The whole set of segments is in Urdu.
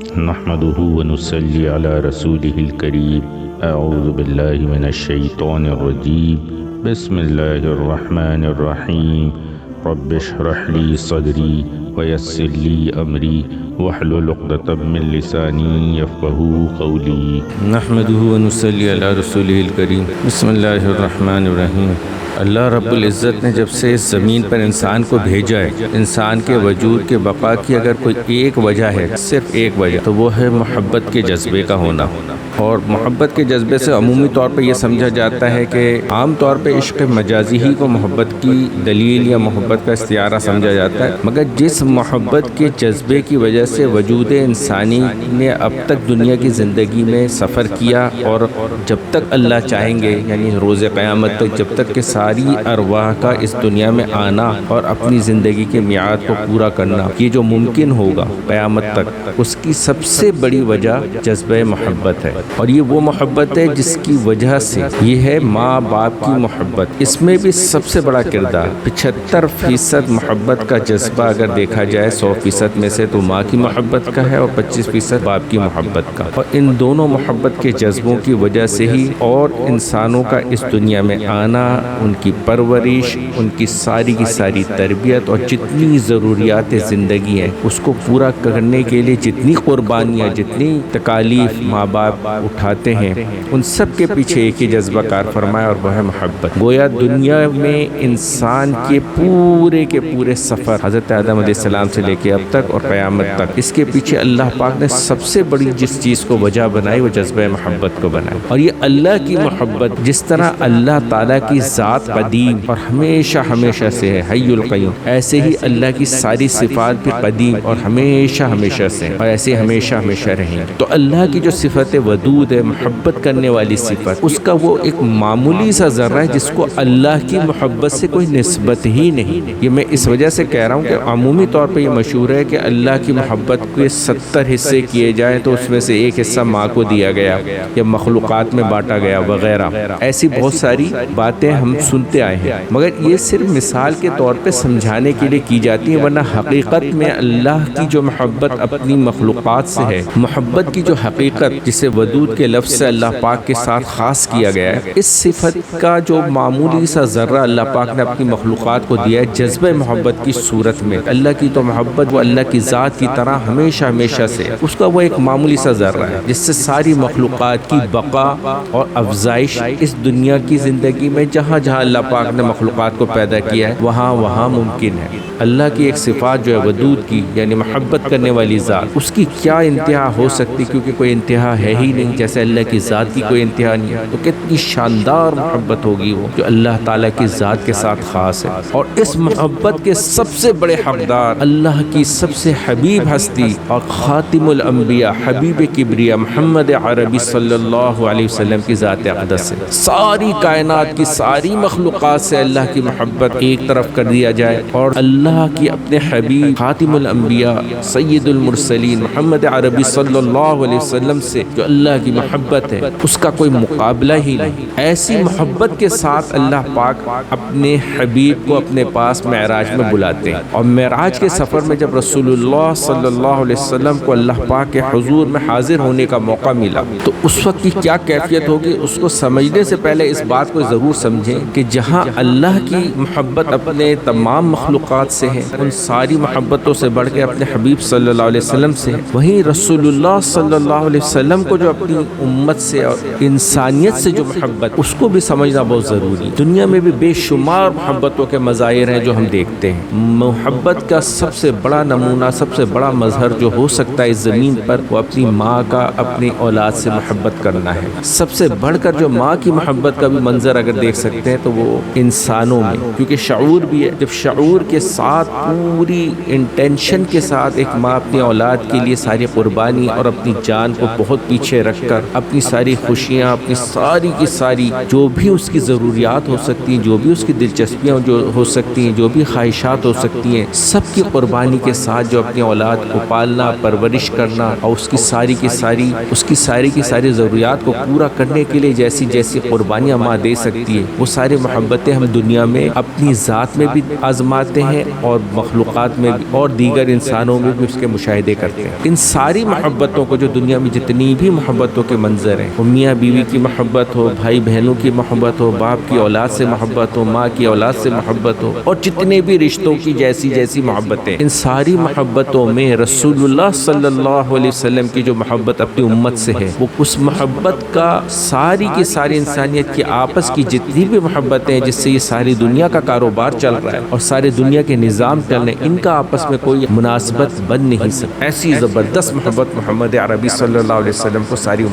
نحمده ونصلي على رسوله الكريم اعوذ بالله من الشيطان الرجيم بسم الله الرحمن الرحيم رب اشرح لي صدري ويسر لي امري واحلل عقدة من لساني يفقهوا قولي نحمده ونصلي على رسوله الكريم بسم الله الرحمن الرحيم۔ اللہ رب العزت نے جب سے اس زمین پر انسان کو بھیجا ہے، انسان کے وجود کے بقا کی اگر کوئی ایک وجہ ہے، صرف ایک وجہ، تو وہ ہے محبت کے جذبے کا ہونا۔ اور محبت کے جذبے سے عمومی طور پہ یہ سمجھا جاتا ہے کہ عام طور پہ عشق مجازی ہی کو محبت کی دلیل یا محبت کا استعارہ سمجھا جاتا ہے، مگر جس محبت کے جذبے کی وجہ سے وجود انسانی نے اب تک دنیا کی زندگی میں سفر کیا اور جب تک اللہ چاہیں گے یعنی روز قیامت تک، جب تک کہ ساری ارواح کا اس دنیا میں آنا اور اپنی زندگی کے میعاد کو پورا کرنا یہ جو ممکن ہوگا قیامت تک، اس کی سب سے بڑی وجہ جذبہ محبت ہے۔ اور یہ وہ محبت ہے جس کی وجہ سے یہ ہے ماں باپ کی محبت، اس میں بھی سب سے بڑا کردار 75% محبت کا جذبہ اگر دیکھا جائے 100% میں سے تو ماں کی محبت کا ہے اور 25% باپ کی محبت کا۔ اور ان دونوں محبت کے جذبوں کی وجہ سے ہی اور انسانوں کا اس دنیا میں آنا، ان کی پرورش، ان کی ساری تربیت اور جتنی ضروریات زندگی ہیں اس کو پورا کرنے کے لیے جتنی قربانیاں، جتنی تکالیف ماں باپ اٹھاتے ہیں، ان سب کے پیچھے ایک ہی جذبہ کار فرمایا اور وہ ہے محبت۔ گویا دنیا میں انسان کے پورے سفر حضرت آدم علیہ السلام سے لے کے اب تک اور قیامت تک، اس کے پیچھے اللہ پاک نے سب سے بڑی جس چیز کو وجہ بنائی وہ جذبہ محبت کو بنائی۔ اور یہ اللہ کی محبت، جس طرح اللہ تعالیٰ کی ذات قدیم اور ہمیشہ سے ہے حی القیوم، ایسے ہی اللہ کی ساری صفات بھی قدیم اور ہمیشہ سے ہیں اور ایسے ہمیشہ رہیں گے۔ تو اللہ کی جو صفت ودود ہے، محبت کرنے والی صفت، اس کا وہ ایک معمولی سا ذرہ ہے جس کو اللہ کی محبت سے کوئی نسبت ہی نہیں۔ یہ میں اس وجہ سے کہہ رہا ہوں کہ عمومی طور پہ یہ مشہور ہے کہ اللہ کی محبت کے 70 حصے کیے جائیں تو اس میں سے ایک حصہ ماں کو دیا گیا یا مخلوقات میں بانٹا گیا وغیرہ، ایسی بہت ساری باتیں ہم سنتے آئے ہیں، مگر یہ صرف مثال کے طور پہ سمجھانے کے لیے کی جاتی ہیں، ورنہ حقیقت میں اللہ کی جو محبت اپنی مخلوقات سے ہے، محبت کی جو حقیقت جسے ودود کے لفظ سے اللہ پاک کے ساتھ خاص کیا گیا ہے، اس صفت کا جو معمولی سا ذرہ اللہ پاک نے اپنی مخلوقات کو دیا ہے جذبہ محبت کی صورت میں۔ اللہ کی تو محبت وہ اللہ کی ذات کی طرح ہمیشہ سے، اس کا وہ ایک معمولی سا ذرہ ہے جس سے ساری مخلوقات کی بقا اور افزائش اس دنیا کی زندگی میں جہاں اللہ پاک نے مخلوقات کو پیدا کیا ہے وہاں ممکن ہے۔ اللہ کی ایک صفات جو ہے ودود کی یعنی محبت کرنے والی ذات، اس کی کیا انتہا ہو سکتی، کیونکہ کوئی انتہا ہے ہی نہیں، جیسے اللہ کی ذات کی کوئی انتہا نہیں ہے، تو کتنی شاندار محبت ہوگی وہ جو اللہ تعالیٰ کی ذات کے ساتھ خاص ہے۔ اور اس محبت کے سب سے بڑے حقدار اللہ کی سب سے حبیب ہستی اور خاتم الانبیاء حبیب کبریا محمد عربی صلی اللہ علیہ وسلم کی ذات اقدس ہے۔ ساری کائنات کی ساری مخلوقات سے اللہ کی محبت ایک طرف کر دیا جائے اور اللہ کی اپنے حبیب خاتم الانبیاء سید المرسلین محمد عربی صلی اللہ علیہ وسلم سے جو اللہ کی محبت ہے اس کا کوئی مقابلہ ہی نہیں۔ ایسی محبت کے ساتھ اللہ پاک اپنے حبیب کو اپنے پاس معراج میں بلاتے ہیں، اور معراج کے سفر میں جب رسول اللہ صلی اللہ علیہ وسلم کو اللہ پاک کے حضور میں حاضر ہونے کا موقع ملا تو اس وقت کی کیا کیفیت ہوگی، اس کو سمجھنے سے پہلے اس بات کو ضرور سمجھیں کہ جہاں اللہ کی محبت اپنے تمام مخلوقات سے ہے، ان ساری محبتوں سے بڑھ کے اپنے حبیب صلی اللہ علیہ وسلم سے ہے، وہیں رسول اللہ صلی اللہ علیہ وسلم کو جو اپنی امت سے اور انسانیت سے جو محبت، اس کو بھی سمجھنا بہت ضروری۔ دنیا میں بھی بے شمار محبتوں کے مظاہر ہیں جو ہم دیکھتے ہیں، محبت کا سب سے بڑا نمونہ، سب سے بڑا مظہر جو ہو سکتا ہے اس زمین پر وہ اپنی ماں کا اپنی اولاد سے محبت کرنا ہے۔ سب سے بڑھ کر جو ماں کی محبت کا بھی منظر اگر دیکھ سکتے ہیں تو وہ انسانوں میں، کیونکہ شعور بھی ہے، جب شعور کے ساتھ پوری انٹینشن کے ساتھ ایک ماں اپنی اولاد کے لیے ساری قربانی اور اپنی جان کو بہت پیچھے رکھ کر اپنی ساری خوشیاں، اپنی ساری کی ساری جو بھی اس کی ضروریات ہو سکتی ہیں، جو بھی اس کی دلچسپیاں جو ہو سکتی ہیں، جو بھی خواہشات ہو سکتی ہیں، سب کی قربانی کے ساتھ جو اپنی اولاد کو پالنا، پرورش کرنا اور اس کی ساری کی ساری ضروریات کو پورا کرنے کے لیے جیسی قربانیاں ماں دے سکتی ہے، وہ سارے ساری محبتیں ہم دنیا میں اپنی ذات میں بھی آزماتے ہیں اور مخلوقات میں بھی اور دیگر انسانوں میں بھی اس کے مشاہدے کرتے ہیں۔ ان ساری محبتوں کو جو دنیا میں جتنی بھی محبتوں کے منظر ہیں، میاں بیوی کی محبت ہو، بھائی بہنوں کی محبت ہو، باپ کی اولاد سے محبت ہو، ماں کی اولاد سے محبت ہو، اور جتنے بھی رشتوں کی جیسی جیسی محبتیں، ان ساری محبتوں میں رسول اللہ صلی اللہ علیہ وسلم کی جو محبت اپنی امت سے ہے، وہ اس محبت کا ساری کی ساری انسانیت کی آپس کی جتنی بھی محبتیں جس سے یہ ساری دنیا کا کاروبار چل رہا ہے اور سارے دنیا کے نظام چل رہے ہیں، ان کا آپس میں کوئی مناسبت بن نہیں سکتی۔ ایسی زبردست محبت محمد عربی صلی اللہ علیہ وسلم کو ساری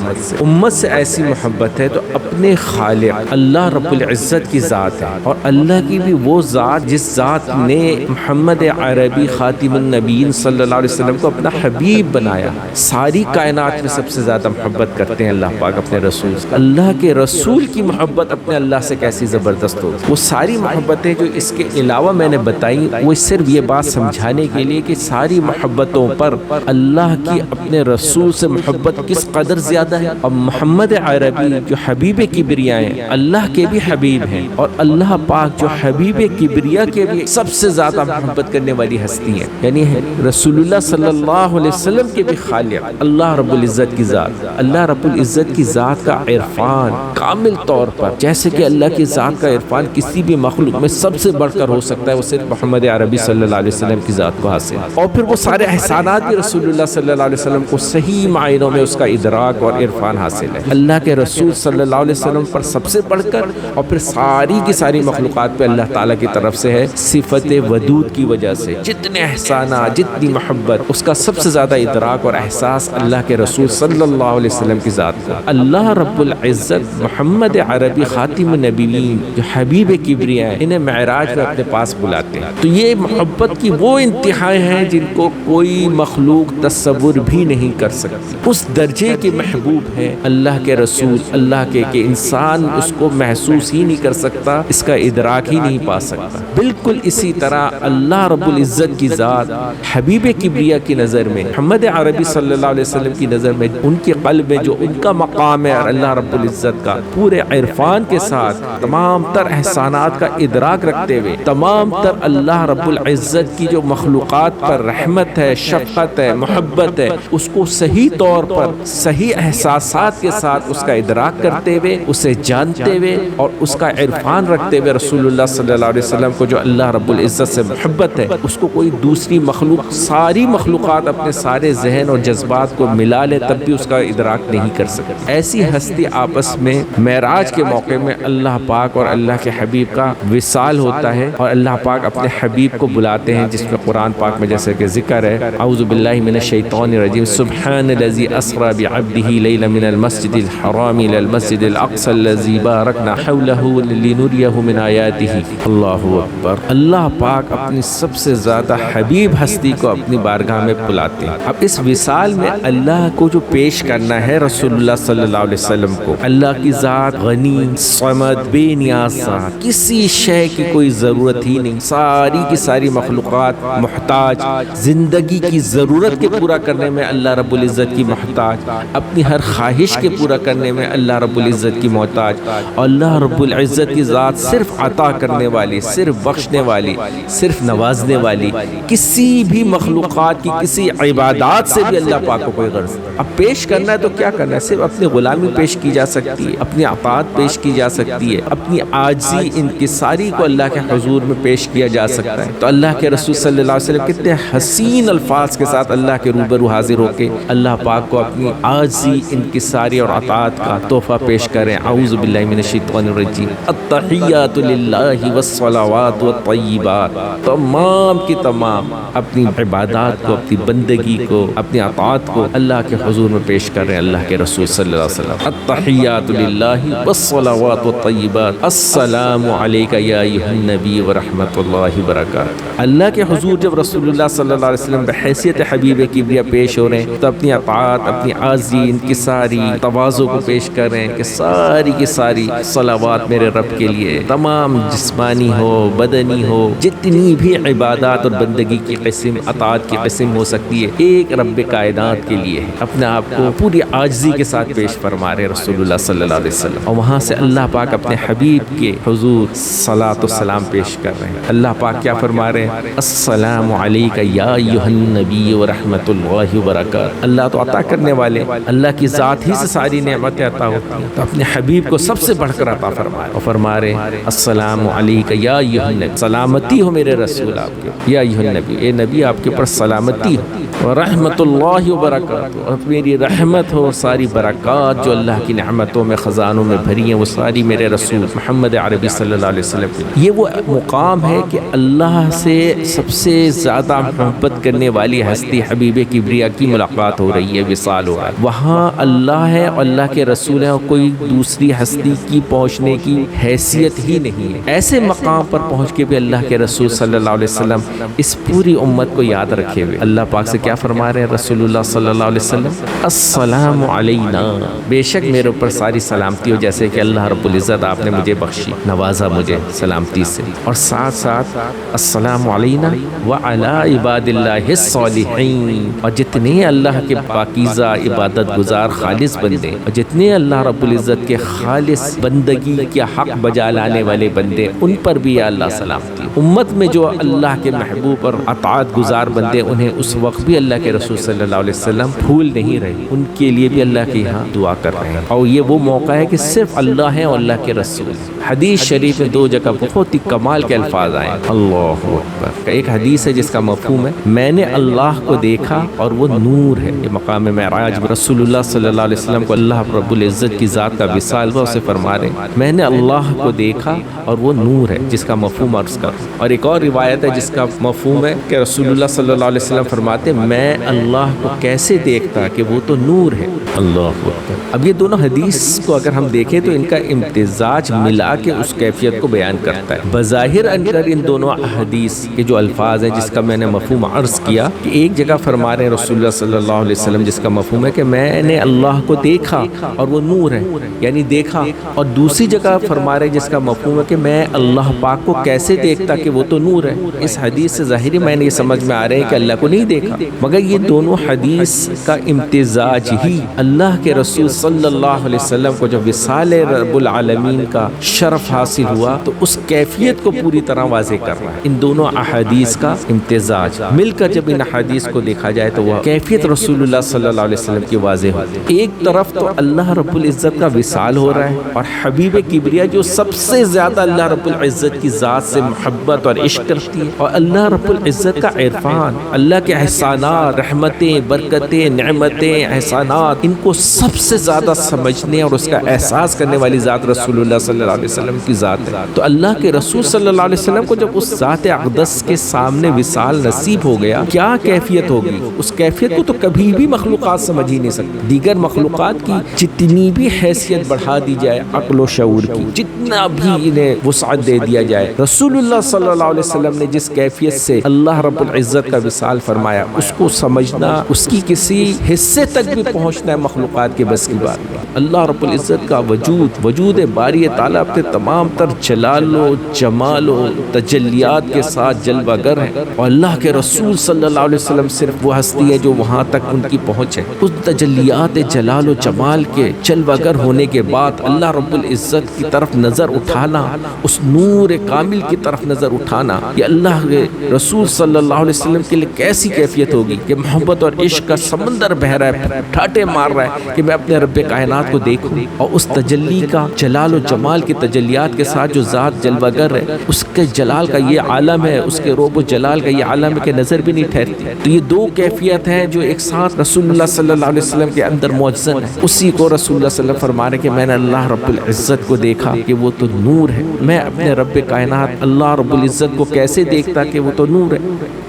امت سے ایسی محبت ہے، تو اپنے خالق اللہ رب العزت کی ذات ہے، اور اللہ کی بھی وہ ذات جس ذات نے محمد عربی خاتم النبیین صلی اللہ علیہ وسلم کو اپنا حبیب بنایا۔ ساری کائنات میں سب سے زیادہ محبت کرتے ہیں اللہ پاک اپنے رسول سے۔ اللہ کے رسول کی محبت اپنے اللہ سے کیسی زبردست ہو، وہ ساری محبتیں جو اس کے علاوہ میں نے بتائی، وہ صرف یہ بات سمجھانے کے لیے کہ ساری محبتوں پر اللہ کی اپنے رسول سے محبت کس قدر زیادہ ہے۔ اور محمد عربی جو حبیب کبریا ہیں، اللہ کے بھی حبیب ہیں، اور اللہ پاک جو حبیب کبریا کے بھی سب سے زیادہ محبت کرنے والی ہستی ہے، یعنی رسول اللہ صلی اللہ علیہ وسلم کے بھی خالق اللہ رب العزت کی ذات۔ اللہ رب العزت کی ذات کا عرفان کامل طور پر، جیسے کہ اللہ کی ذات کا عرفان کسی بھی مخلوق میں سب سے بڑھ کر ہو سکتا ہے، وہ صرف محمد عربی صلی اللہ علیہ وسلم کی ذات کو حاصل ہے۔ اور پھر وہ سارے احسانات بھی رسول اللہ صلی اللہ علیہ وسلم کو صحیح معنوں میں اس کا ادراک اور عرفان حاصل ہے۔ اللہ کے رسول صلی اللہ علیہ وسلم پر سب سے بڑھ کر اور پھر ساری کی ساری مخلوقات پہ اللہ تعالیٰ کی طرف سے ہے، صفت ودود کی وجہ سے جتنے احسانات، جتنی محبت، اس کا سب سے زیادہ ادراک اور احساس اللہ کے رسول صلی اللہ علیہ وسلم کی ذات کا۔ اللہ رب العزت محمد عربی خاتم النبیین جو حبیب کبریا ہے، انہیں معراج میں اپنے پاس بلاتے ہیں۔ تو یہ محبت کی وہ انتہائیں ہیں جن کو کوئی مخلوق تصور بھی نہیں کر سکتی۔ اس درجے کے محبوب ہے اللہ کے رسول، اللہ کے کہ انسان اس کو محسوس ہی نہیں کر سکتا، اس کا ادراک ہی نہیں پا سکتا۔ بالکل اسی طرح اللہ رب العزت کی ذات حبیب کبریا کی نظر میں، محمد عربی صلی اللہ علیہ وسلم کی نظر میں، ان کے قلب میں جو ان کا مقام ہے، اور اللہ رب العزت کا پورے عرفان کے ساتھ تمام تر احسانات کا ادراک رکھتے ہوئے، تمام تر اللہ رب العزت کی جو مخلوقات پر رحمت ہے، شفقت ہے، محبت ہے، اس کو صحیح طور پر صحیح احساسات کے ساتھ اس کا ادراک کرتے ہوئے، اسے جانتے ہوئے اور اس کا عرفان رکھتے ہوئے، رسول اللہ صلی اللہ علیہ وسلم کو جو اللہ رب العزت سے محبت ہے، اس کو کوئی دوسری مخلوق، ساری مخلوقات اپنے سارے ذہن اور جذبات کو ملا لے تب بھی اس کا ادراک نہیں کر سکتے۔ ایسی ہستی آپس میں معراج کے موقع میں اللہ پاک اور اللہ کے حبیب کا وصال ہوتا ہے، اور اللہ پاک اپنے حبیب کو بلاتے ہیں، جس میں قرآن پاک میں جیسے کہ ذکر ہے، اعوذ باللہ من الشیطان الرجیم، سبحان الذی اسری بعبدہ لیلا من المسجد الحرام الی المسجد الاقصی الذی بارکنا حولہ لنریہ من آیاتہ۔ اللہ اکبر۔ اللہ پاک اپنی سب سے زیادہ حبیب ہستی کو اپنی بارگاہ میں بلاتے ہیں۔ اب اس وصال میں اللہ کو جو پیش کرنا ہے رسول اللہ صلی اللہ علیہ وسلم کو، اللہ کی ذات غنی، صمد، بے نیاز ذات، کسی شے کی کوئی ضرورت ہی نہیں، ساری کی ساری مخلوقات محتاج، زندگی کی ضرورت کے پورا کرنے میں اللہ رب العزت کی محتاج، اپنی ہر خواہش کے پورا کرنے میں اللہ رب العزت کی محتاج، اور اللہ رب العزت کی ذات صرف عطا کرنے والی، صرف بخشنے والی، صرف نوازنے والی، کسی بھی مخلوقات کی کسی عبادات سے بھی اللہ پاک کو کوئی غرض نہیں۔ اب پیش کرنا ہے تو کیا کرنا ہے؟ صرف اپنی غلامی پیش کی جا سکتی ہے، اپنی عطاعت پیش کی جا سکتی ہے، اپنی عاجزی انکساری کو اللہ کے حضور میں پیش کیا جا سکتا ہے۔ تو اللہ کے رسول صلی اللہ علیہ وسلم کتنے حسین الفاظ کے ساتھ اللہ کے روبرو حاضر ہو کے اللہ پاک کو اپنی عاجزی، انکساری اور عطاعت کا تحفہ پیش کریں۔ اعوذ باللہ من الشیطان الرجیم، التحیات للہ والصلوات والطیبات، تمام کی تمام اپنی عبادات کو، اپنی بندگی کو، اپنی عطاعت کو اللہ کے حضور میں پیش کر رہے ہیں اللہ کے رسول صلی اللہ علیہ وسلم۔ التحیات للہ والصلوات والطیبات، السلام علیک یا ایھا النبی ورحمۃ اللہ وبرکاتہ۔ اللہ کے حضور جب رسول اللہ صلی اللہ علیہ وسلم بحیثیت حبیب کبریا پیش ہو رہے ہیں تو اپنی اطاعت، اپنی عاجزی، انکساری، تواضع کو پیش کر رہے ہیں کہ ساری کی ساری صلوات میرے رب کے لیے، تمام جسمانی ہو، بدنی ہو، جتنی بھی عبادات اور بندگی کی قسم، اطاعت کی قسم ہو سکتی ہے، ایک رب کائنات کے لیے اپنے آپ کو پوری عاجزی کے ساتھ پیش فرما رہے رسول اللہ صلی اللہ علیہ وسلم۔ اور وہاں سے اللہ پاک اپنے حبیب حبیب کے حضور صلاۃ و سلام پیش کر رہے ہیں۔ اللہ پاک کیا فرما رہے ہیں؟ السلام علیک یا ایھا النبی ورحمۃ اللہ وبرکاتہ۔ اللہ تو عطا کرنے والے، اللہ کی ذات ہی سے ساری نعمتیں عطا ہوتی ہیں، تو اپنے حبیب کو سب سے بڑھ کر عطا فرمائے اور فرما رہے ہیں السلام علیک یا ایھا النبی، سلامتی ہو میرے رسول آپ کے، یا ایھا النبی، اے نبی آپ کے اوپر سلامتی ہو، ورحمۃ اللہ وبرکاتہ، اور میری رحمت ہو، ساری برکات جو اللہ کی نعمتوں میں خزانوں میں بھری ہیں وہ ساری میرے رسول محمد عربی صلی اللہ علیہ وسلم کی۔ یہ وہ مقام ہے کہ اللہ سے سب سے زیادہ محبت کرنے والی ہستی حبیب کبریا کی ملاقات ہو رہی ہے، وصال ہو رہا ہے، وہاں اللہ ہے اور اللہ کے رسول ہیں، اور کوئی دوسری ہستی کی پہنچنے کی حیثیت ہی نہیں ہے۔ ایسے مقام پر پہنچ کے بھی اللہ کے رسول صلی اللہ علیہ وسلم اس پوری امت کو یاد رکھے ہوئے اللہ پاک سے کیا فرما رہے ہیں رسول اللہ صلی اللہ علیہ وسلم؟ السلام علینا، بے شک میرے اوپر ساری سلامتی ہو، جیسے کہ اللہ رب العزت آپ نے مجھے بخشی، نوازا مجھے سلامتی سے، اور ساتھ ساتھ السلام علینا وعلی عباد اللہ الصالحین، اور جتنے اللہ کے پاکیزہ عبادت گزار خالص بندے، اور جتنے اللہ رب العزت کے خالص بندگی کے حق بجا لانے والے بندے، ان پر بھی یا اللہ سلامتی۔ امت میں جو اللہ کے محبوب اور اطاعت گزار بندے، انہیں اس وقت بھی اللہ کے رسول صلی اللہ علیہ وسلم بھول نہیں رہے، ان کے لیے بھی اللہ کے یہاں دعا کر رہے ہیں، اور یہ وہ موقع ہے کہ صرف اللہ ہے اور اللہ کے رسول۔ حدیث شریف میں دو جگہ بہت ہی کمال کے الفاظ آئے، اللہ اکبر۔ ایک حدیث ہے جس کا مفہوم ہے میں نے اللہ کو دیکھا اور وہ نور ہے، یہ مقام معراج رسول اللہ صلی اللہ علیہ وسلم کو اللہ رب العزت کی ذات کا وصال ہوا، اسے فرما رہے ہیں میں نے اللہ کو دیکھا اور وہ نور ہے، جس کا مفہوم عرض کر۔ اور ایک اور روایت ہے جس کا مفہوم ہے کہ رسول اللہ صلی اللہ علیہ وسلم فرماتے میں اللہ کو کیسے دیکھتا کہ وہ تو نور ہے، اللہ اکبر۔ اب یہ دونوں حدیث کو اگر ہم دیکھیں تو ان کا امتزاج ملا کے اس کیفیت کو بیان کرتا ہے۔ بظاہر اگر ان دونوں حدیث کے جو الفاظ ہیں جس کا میں نے مفہوم عرض کیا کہ ایک جگہ فرما رہے ہیں رسول اللہ صلی اللہ علیہ وسلم جس کا مفہوم ہے کہ میں نے اللہ کو دیکھا اور وہ نور ہے، یعنی دیکھا، اور دوسری جگہ فرما رہے ہیں جس کا مفہوم ہے کہ میں اللہ پاک کو کیسے دیکھتا کہ وہ تو نور ہے۔ اس حدیث سے ظاہری میں نے یہ سمجھ میں آ رہے ہیں کہ اللہ کو نہیں دیکھا، مگر یہ دونوں حدیث کا امتزاج ہی اللہ کے رسول صلی اللہ علیہ وسلم کو جب وصال رب العالمین کا شرف حاصل ہوا تو اس کیفیت کو پوری طرح واضح کر رہا ہے۔ ان دونوں احادیث کا امتزاج مل کر جب ان احادیث کو دیکھا جائے تو وہ کیفیت رسول اللہ صلی اللہ علیہ وسلم کی واضح ہوتی ہے۔ ایک طرف تو اللہ رب العزت کا وصال ہو رہا ہے اور حبیب کبریا جو سب سے زیادہ اللہ رب العزت کی ذات سے محبت اور عشق کرتی ہے، اور اللہ رب العزت کا عرفان، اللہ کے احسانات، رحمتیں، برکتیں، نعمتیں، احسانات، ان کو سب سے زیادہ سمجھنے اور اس کا احساس کرنے والی ذات رسول اللہ صلی اللہ علیہ وسلم کی ذات ہے۔ تو اللہ کے رسول صلی اللہ علیہ وسلم کو جب اس ذات اقدس کے سامنے وصال نصیب ہو گیا، کیا کیفیت ہوگی؟ اس کیفیت کو تو کبھی بھی مخلوقات سمجھ ہی نہیں سکتی۔ دیگر مخلوقات کی جتنی بھی حیثیت بڑھا دی جائے عقل و شعور کی، جتنا بھی انہیں وسعت دے دیا جائے، رسول اللہ صلی اللہ علیہ وسلم نے جس کیفیت سے اللہ رب العزت کا وصال فرمایا، اس کو سمجھنا، اس کی کسی حصے تک بھی پہنچنا ہے مخلوقات کے بس کی بات نہیں۔ اللہ رب العزت کا وجود باری تعالیٰ اپنے تمام تر جلال و جمال و تجلیات کے ساتھ جلوہ گر ہے، اور اللہ کے رسول صلی اللہ علیہ وسلم صرف وہ ہستی ہے جو وہاں تک ان کی پہنچ ہے۔ اس تجلیات جلال و جمال کے جلوہ گر ہونے کے بعد اللہ رب العزت کی طرف نظر اٹھانا، اس نور کامل کی طرف نظر اٹھانا، یہ اللہ کے رسول صلی اللہ علیہ وسلم کے لیے کیسی کیفیت ہوگی کہ محبت اور عشق کا سمندر بہہ رہا ہے، ٹھاٹے مار رہا ہے کہ میں اپنے رب کائنات کو دیکھوں، اور اس تجلی کا جلال و جمال کی تجلیات کے ساتھ جو ذات جلوہ گر ہے، اس کے جلال کا یہ عالم ہے، اس کے روب و جلال کا یہ عالم ہے کہ نظر بھی نہیں ٹھہرتی۔ تو یہ دو کیفیت ہیں جو ایک ساتھ رسول اللہ صلی اللہ علیہ وسلم کے اندر موجزن ہے۔ اسی کو رسول اللہ صلی اللہ علیہ وسلم فرما رہے کہ میں نے اللہ رب العزت کو دیکھا کہ وہ تو نور ہے، میں اپنے رب کائنات اللہ رب العزت کو کیسے دیکھتا کہ وہ تو نور ہے۔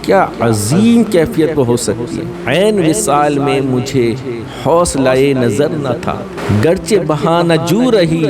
کیا عظیم کیفیت وہ ہو سکتی ہے۔ عین وصال میں مجھے حوصلہ نظر نہ تھا، گرچہ بہانہ جو رہی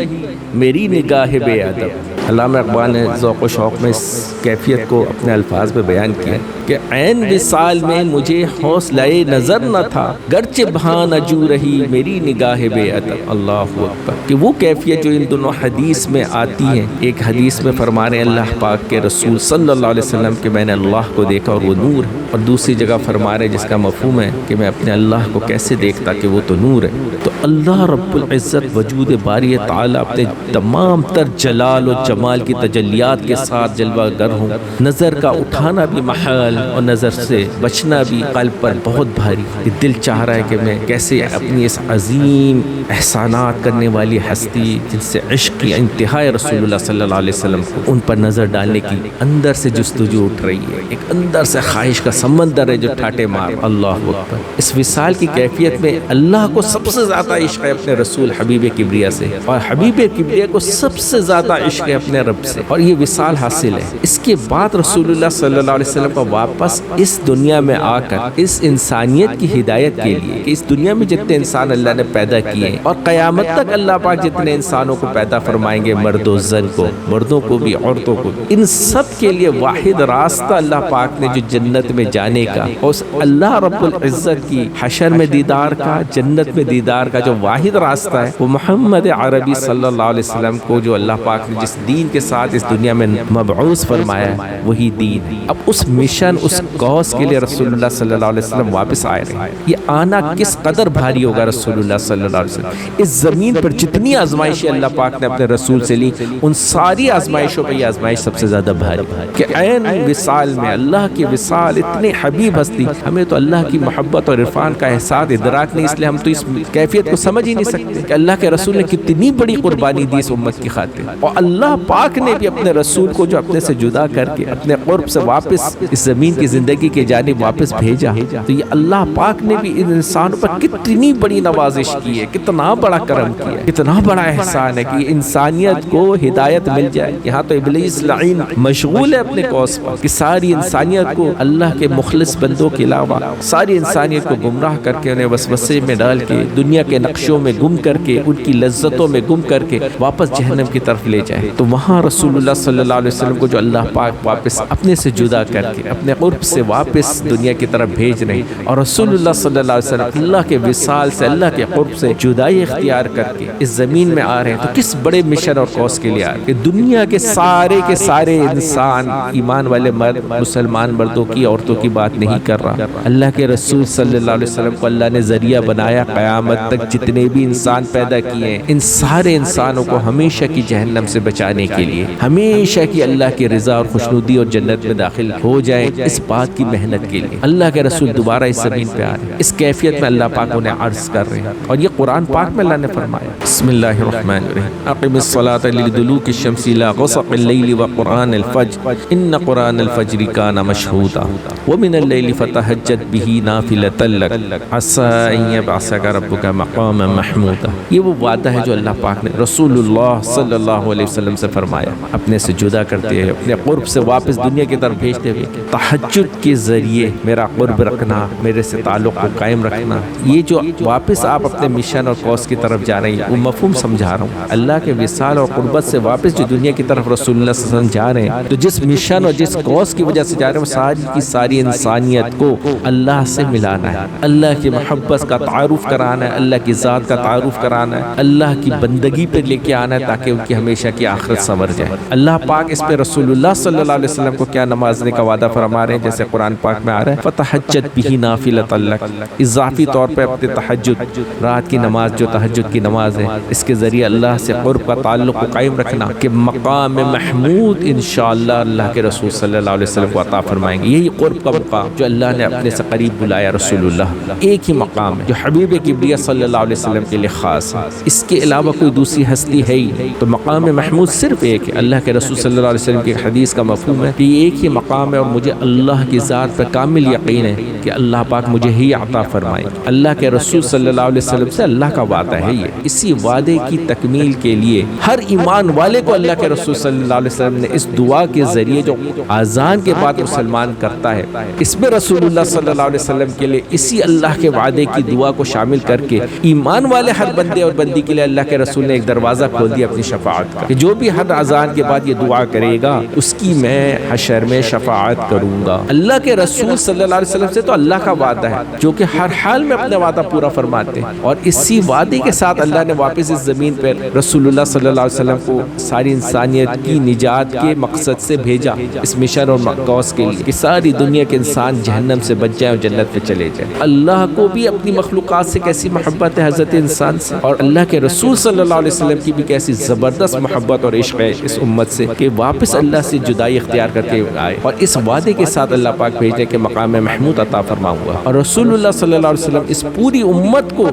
میری نگاہ بے ادب۔ علامہ اقبال نے ذوق و شوق میں اس کیفیت کو اپنے الفاظ میں بیان کیا کہ عین وصال میں مجھے حوصلہ نظر نہ تھا، گرچہ بہانہ جو رہی میری نگاہ بے ادب۔ اللہ اکبر، کہ وہ کیفیت جو ان دونوں حدیث میں آتی ہے، ایک حدیث میں فرما رہے ہیں اللہ پاک کے رسول صلی اللہ علیہ وسلم کہ میں نے اللہ کو دیکھا اور وہ نور ہے، اور دوسری جگہ فرما رہے جس کا مفہوم ہے کہ میں اپنے اللہ کو کیسے دیکھتا کہ وہ تو نور ہے۔ تو اللہ رب العزت وجود باری تعالیٰ اپنے تمام تر جلال و جمال کی تجلیات کے ساتھ جلوہ گر ہوں، نظر کا اٹھانا بھی محال اور نظر سے بچنا بھی قلب پر بہت بھاری۔ یہ دل چاہ رہا ہے کہ میں کیسے اپنی اس عظیم احسانات کرنے والی ہستی جن سے عشق کی انتہا رسول اللہ صلی اللہ علیہ وسلم کو، ان پر نظر ڈالنے کی اندر سے جستجو اٹھ رہی ہے، ایک اندر سے خواہش کا سمندر ہے جو ٹھاٹے مار۔ اللہ اکبر، اس وصال کی کیفیت میں اللہ کو سب سے زیادہ عشق ہے اپنے رسول حبیب کبریا سے، اور حبیب کبریا کو سب سے زیادہ عشق ہے اپنے رب سے، اور یہ وصال حاصل ہے۔ اس کے بعد رسول اللہ صلی اللہ علیہ وسلم کو واپس اس دنیا میں آ کر اس انسانیت کی ہدایت کے لیے کہ اس دنیا میں جتنے انسان اللہ نے پیدا کیے ہیں اور قیامت تک اللہ پاک جتنے انسانوں کو پیدا فرمائیں گے، مرد و زن کو، مردوں کو بھی عورتوں کو بھی، ان سب کے لیے واحد راستہ اللہ پاک نے جو جنت میں جانے کا، اس اللہ رب العزت کی حشر میں دیدار کا، جنت میں دیدار کا جو واحد راستہ ہے، وہ محمد عربی صلی اللہ علیہ وسلم کو جو اللہ پاک نے جس دین کے ساتھ اس دنیا میں مبعوث فرمایا ہے وہی دین ہے۔ اب اس مشن، اس کوس کے لیے رسول اللہ صلی اللہ علیہ وسلم واپس آئے رہے۔ یہ آنا کس قدر بھاری ہوگا رسول اللہ صلی اللہ علیہ وسلم۔ اس زمین پر جتنی آزمائشیں اللہ پاک نے اپنے رسول سے لی، ان ساری آزمائشوں پہ یہ آزمائش سب سے زیادہ بھاری کہ عین وصال میں اللہ کی وصال، اتنے حبیب ہستی، ہمیں تو اللہ کی محبت اور عرفان کا احساس ادراک نہیں، اس لیے ہم تو اس کیفیت کو سمجھ ہی نہیں سکتے کہ اللہ کے رسول نے کتنی بڑی قربانی دی اس امت کی خاطر، اور اللہ پاک نے بھی اپنے رسول کو جو اپنے سے جدا کر کے اپنے قرب سے واپس اس زمین کی زندگی کے جانب واپس بھیجا۔ تو یہ اللہ پاک نے بھی ان انسانوں پر کتنی بڑی نوازش کی ہے، کتنا بڑا کرم کیا ہے، کتنا بڑا احسان ہے کہ انسانیت کو ہدایت مل جائے۔ یہاں تو ابلیس لعین مشغول ہے اپنے کوس پر کہ ساری انسانیت کو اللہ کے مخلص بندوں کے علاوہ ساری انسانیت کو گمراہ کر کے، انہیں وسوسے میں ڈال کے، دنیا کے نقشوں میں گم کر کے، ان کی لذتوں میں گم کر کے واپس جہنم کی طرف لے جائے۔ تو وہاں رسول اللہ صلی اللہ علیہ وسلم کو جو اللہ پاک واپس اپنے سے جدا کر کے اپنے قرب سے واپس دنیا کی طرف بھیج رہے، اور رسول اللہ صلی اللہ علیہ وسلم اللہ کے وصال سے، اللہ کے قرب سے جدائی اختیار کر کے اس زمین میں آ رہے ہیں، تو کس بڑے مشن اور کوس کے لیے آ رہے ہیں کہ دنیا کے سارے انسان، ایمان والے مرد، مسلمان مردوں کی، عورتوں کی بات نہیں کر رہا، اللہ کے رسول صلی اللہ علیہ وسلم کو اللہ نے ذریعہ بنایا قیامت تک جتنے بھی انسان پیدا کیے ہیں، ان سارے انسانوں کو ہمیشہ کی جہنم سے بچانے کے لیے، ہمیشہ کی اللہ کی رضا اور خوشنودی اور جنت میں داخل ہو جائیں، اس بات کی محنت کے لیے اللہ کے رسول دوبارہ اس زمین پہ آ رہے ہیں۔ اس کیفیت میں اللہ پاک انہیں عرض کر رہے ہیں، اور یہ قرآن پاک میں اللہ نے فرمایا، بسم اللہ الرحمن الرحیم، اقم الصلاۃ لدلوک الشمس الى غسق اللیل وقرآن الفجر ان قرآن الفجر کان مشہودا ومن اللیل فتہجد به نافلۃ لک عسى ان یبعثک ربک مقاما محمودا۔ یہ وہ وعدہ ہے جو اللہ پاک نے رسول اللہ صلی اللہ علیہ وسلم سے فرمایا، اپنے سے جدا کرتے ہوئے، اپنے قرب سے واپس دنیا کی طرف بھیجتے ہوئے، تہجد کے ذریعے میرا قرب رکھنا، میرے سے تعلق کو قائم رکھنا۔ یہ جو واپس آپ اپنے مشن اور کوس کی طرف جا رہے ہیں، وہ مفہوم سمجھا رہا ہوں۔ اللہ کے وصال اور قربت سے واپس جو دنیا کی طرف رسول اللہ صلی اللہ علیہ وسلم جا رہے ہیں، تو جس مشن اور جس کوس کی وجہ سے جا رہے ہیں، وہ ساری کی ساری انسانیت کو اللہ سے ملانا ہے، اللہ کی محبت کا تعارف کرانا ہے، اللہ کی ذات کا تعارف کرانا ہے، اللہ کی بندگی پہ لے کے آنا ہے تاکہ ان کی ہمیشہ کی آخرت سنور جائے۔ اللہ پاک اس پہ رسول اللہ صلی اللہ علیہ وسلم کو کیا نمازنے کا وعدہ فرما رہے ہیں، جیسے قرآن پاک میں آ رہا ہے فتہجد بہ نافلۃ لک، اضافی طور پہ اپنے تہجد، رات کی نماز جو تہجد کی نماز ہے، اس کے ذریعے اللہ سے قرب کا تعلق کو قائم رکھنا کہ مقام محمود انشاءاللہ اللہ کے رسول صلی اللہ علیہ وسلم کو عطا فرمائیں گے۔ یہی قرب کا مقام جو اللہ نے اپنے سے قریب بلایا رسول اللہ، ایک ہی مقام ہے جو حبیب کبریا صلی اللہ علیہ وسلم کے لیے خاص ہے، اس کے علاوہ کوئی دوسری ہستی ہے ہی نہیں۔ تو مقام محمود صرف ایک ہے، اللہ کے رسول صلی اللہ علیہ وسلم کی حدیث کا مفہوم ہے کہ یہ ایک ہی مقام ہے، اور مجھے اللہ کی ذات پر کامل یقین ہے کہ اللہ پاک مجھے ہی عطا فرمائے۔ اللہ کے رسول صلی اللہ علیہ وسلم سے اللہ کا وعدہ ہے یہ، اسی وعدے کی تکمیل کے لیے ہر ایمان والے کو اللہ کے رسول صلی اللہ علیہ وسلم نے اس دعا کے ذریعے جو اذان کے بعد مسلمان کرتا ہے، اس میں رسول اللہ صلی اللہ علیہ وسلم کے لیے اسی اللہ کے وعدے کی دعا کو شامل کر کے ایمان والے ہر بندے اور بندی کے لیے اللہ کے رسول نے ایک دروازہ کھول دیا اپنی شفاعت کا، کہ جو بھی ہر اذان کے بعد یہ دعا کرے گا اس کی میں حشر میں شفاعت کروں گا۔ اللہ کے رسول صلی اللہ علیہ وسلم سے تو اللہ کا وعدہ ہے جو کہ ہر حال میں اپنا وعدہ پورا فرماتے ہیں، اور اسی وعدے کے ساتھ اللہ نے واپس اس زمین پر رسول اللہ صلی اللہ علیہ وسلم کو ساری انسانیت کی نجات کے مقصد سے بھیجا، اس مشن اور مقصد کے لیے کہ ساری دنیا کے انسان جہنم سے بچ جائیں اور جنت پہ چلے جائیں۔ اللہ کو بھی اپنی مخلوقات سے کیسی محبت ہے حضرت انسان سے، اور اللہ کے رسول صلی اللہ علیہ وسلم کی بھی کیسی زبردست محبت اور عشق ہے اس امت سے کہ واپس اللہ سے جدائی اختیار کر کے آئے، اور اس وعدے کے ساتھ اللہ پاک بھیجنے کے مقام محمود عطا فرماؤں گا، اور رسول اللہ صلی اللہ علیہ وسلم اس پوری امت کو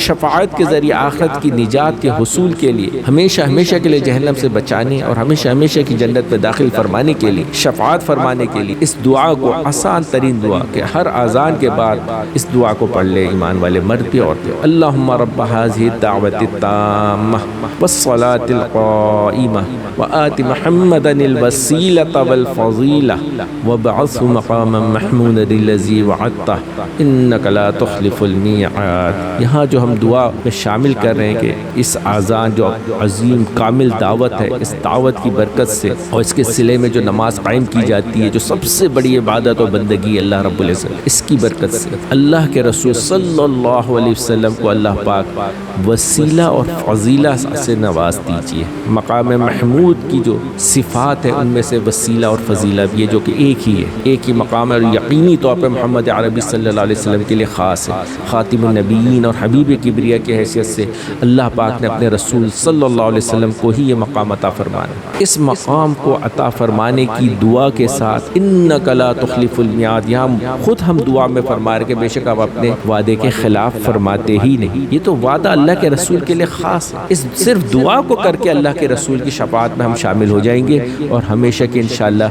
شفاعت کے ذریعے آخرت کی نجات کے حصول کے لیے ہمیشہ ہمیشہ کے لیے جہنم سے بچانے اور ہمیشہ ہمیشہ کی جنت میں داخل فرمانے کے لیے شفاعت فرمانے کے لیے اس دعا کو آسان ترین دعا کہ ہر اذان کے بعد اس دعا کو پڑھ لے ایمان والے مرد بھی عورتیں۔ اللہم رب هذه الدعوة التامة والصلاة القائمة وآت محمدا الوسيلة والفضيلة وابعثه مقاما محمودا الذي وعدته انك لا تخلف الميعاد۔ یہاں جو ہم دعا میں شامل کر رہے ہیں کہ اس اذان جو عظیم کامل دعوت ہے، اس دعوت کی برکت سے اور اس کے صلے میں جو نماز قائم کی جاتی ہے جو سب سے بڑی عبادت اور بندگی ہے اللہ رب العزت، اس کی برکت سے اللہ کے رسول صلی اللہ علیہ وسلم کو اللہ پاک وسیلہ اور فضیلہ سے نواز دیجیے۔ مقام محمود کی جو صفات ہے ان میں سے وسیلہ اور فضیلہ بھی ہے جو کہ ایک ہی ہے، ایک ہی مقام ہے، اور یقینی طور پہ محمد عربی صلی اللہ علیہ وسلم کے لیے خاص ہے۔ خاتم النبیین اور حبیب کبریا کی حیثیت سے اللہ پاک نے اپنے رسول صلی اللہ علیہ وسلم کو ہی یہ مقام عطا فرمانا۔ اس مقام کو عطا فرمانے کی دعا کے ساتھ انک لا تخلف المیعاد، یہاں خود ہم دعا میں فرما رہے کہ بے شک آپ اپنے وعدے کے خلاف فرماتے ہی نہیں، یہ تو وعدہ اللہ کے رسول کے لیے خاص ہے۔ اس صرف دعا کو کر کے اللہ کے رسول کی شفاعت میں ہم شامل ہو جائیں گے اور ہمیشہ کی انشاءاللہ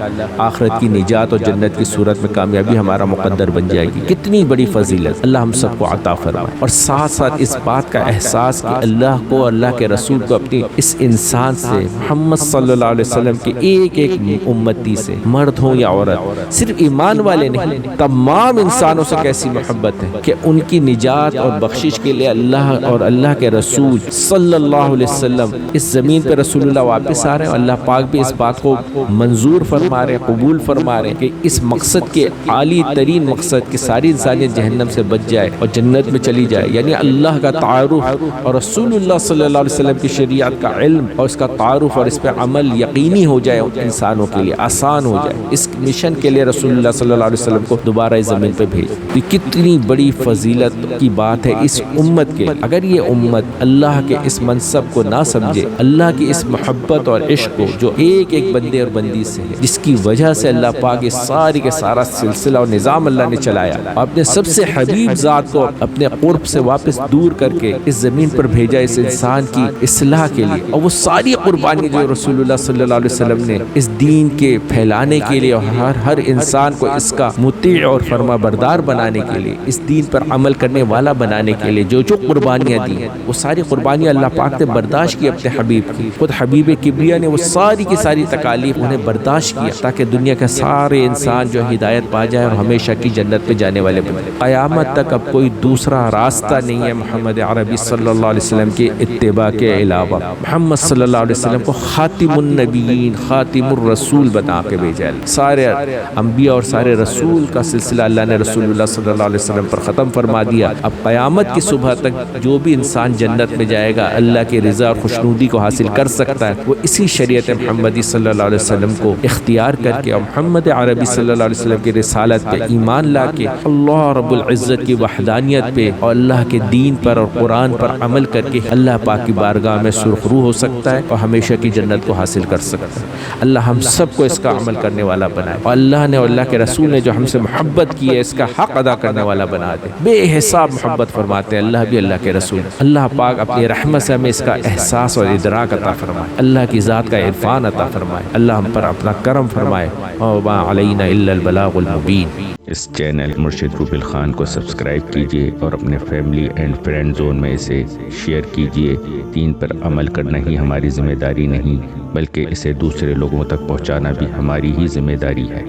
آخرت کی نجات اور جنت کی صورت میں کامیابی ہمارا مقدر بن جائے گی۔ کتنی بڑی فضیلت اللہ ہم سب کو عطا فرمائے، اور ساتھ ساتھ اس بات کا احساس کہ اللہ کو اللہ کے رسول کو اپنی اس انسان سے محمد صلی اللہ علیہ وسلم کے ایک ایک امتی سے مرد ہوں یا عورت، صرف ایمان والے نہیں تمام انسانوں سے کیسی محبت ہے کہ ان کی نجات اور بخشش کے لیے اللہ اور اللہ کے رسول صلی اللہ علیہ وسلم اس زمین پہ رسول اللہ واپس آ رہے ہیں، اور اللہ پاک بھی اس بات کو منظور فرما رہے ہیں، قبول فرما رہے ہیں کہ اس مقصد کے عالی ترین مقصد کہ ساری انسانیت جہنم سے بچ جائے اور جنت میں چلی جائے، یعنی اللہ کا تعارف اور رسول اللہ صلی اللہ علیہ وسلم کی شریعت کا علم اور اس کا تعارف اور اس پہ عمل یقینی ہو جائے، انسانوں کے لیے آسان ہو جائے۔ اس مشن کے لیے رسول اللہ صلی اللہ علیہ وسلم کو دوبارہ اس زمین پہ بھیج، یہ کتنی بڑی فضیلت کی بات ہے اس امت کے۔ اگر یہ امت اللہ کے اس منصب کو نہ سمجھے، اللہ کی اس محبت اور عشق کو جو ایک ایک بندے اور بندی سے ہے، جس کی وجہ سے اللہ پاک یہ ساری کے سارا سلسلہ اور نظام اللہ نے چلایا، اپنے سب سے حبیب ذات کو اپنے قرب سے واپس دور کر کے اس زمین پر بھیجا اس انسان کی اصلاح کے لیے، اور وہ ساری قربانی جو رسول اللہ صلی اللہ علیہ وسلم نے اس دین کے پھیلانے کے لیے اور ہر انسان کو اس کا مطیع اور فرما بردار بنانے کے لیے، اس دین پر عمل کرنے والا بنانے کے لیے جو قربانیاں دی ہیں، وہ ساری قربانیاں اللہ پاک نے برداشت کی اپنے حبیب کی۔ خود حبیب کبریا نے وہ ساری کی ساری تکالیف انہیں برداشت کیا تاکہ دنیا کے سارے انسان جو ہدایت پا جائے اور ہمیشہ کی جنت پہ جانے والے بنے۔ قیامت تک اب کوئی دوسرا راستہ نہیں ہے محمد عربی صلی اللہ علیہ وسلم کے اتباع کے علاوہ۔ محمد صلی اللہ علیہ وسلم کو خاتم النبیین، خاتم الرسول بنا کے بھیجا، سارے انبیاء اور سارے رسول کا سلسلہ اللہ نے رسول اللہ صلی اللہ علیہ وسلم پر ختم فرما دیا۔ اب قیامت کی صبح تک جو بھی انسان جنت میں جائے گا، اللہ کی رضا اور خوشنودی کو حاصل کر سکتا ہے، وہ اسی شریعت محمدی صلی اللہ علیہ وسلم کو اختیار کر کے اور محمد عربی صلی اللہ علیہ وسلم کی رسالت پہ ایمان لا کے اللہ رب العزت کی وحدانیت پہ اور اللہ کے دین پر اور قرآن پر عمل کر کے اللہ پاک کی بارگاہ میں سرخرو ہو سکتا ہے اور ہمیشہ کی جنت کو حاصل کر سکتا ہے۔ اللہ ہم سب کو اس کا عمل کرنے والا بنائے، اور اللہ نے اور اللہ کے رسول نے جو ہم سے محبت کی ہے اس کا حق ادا کرنے والا بنا دے۔ بے حساب محبت فرماتے ہیں اللہ بھی، اللہ کے رسول۔ اللہ پاک اپنی رحمت سے ہمیں اس کا احساس اور ادراک عطا فرمائے، اللہ کی ذات کا عرفان عطا فرمائے، اللہ ہم پر اپنا کرم فرمائے، وما علینا الا البلاغ المبین۔ اس چینل مرشد روبل خان کو سبسکرائب کیجیے اور اپنے فیملی اینڈ فرینڈ زون میں اسے شیئر کیجیے۔ دین پر عمل کرنا ہی ہماری ذمہ داری نہیں، بلکہ اسے دوسرے لوگوں تک پہنچانا بھی ہماری ہی ذمہ داری ہے۔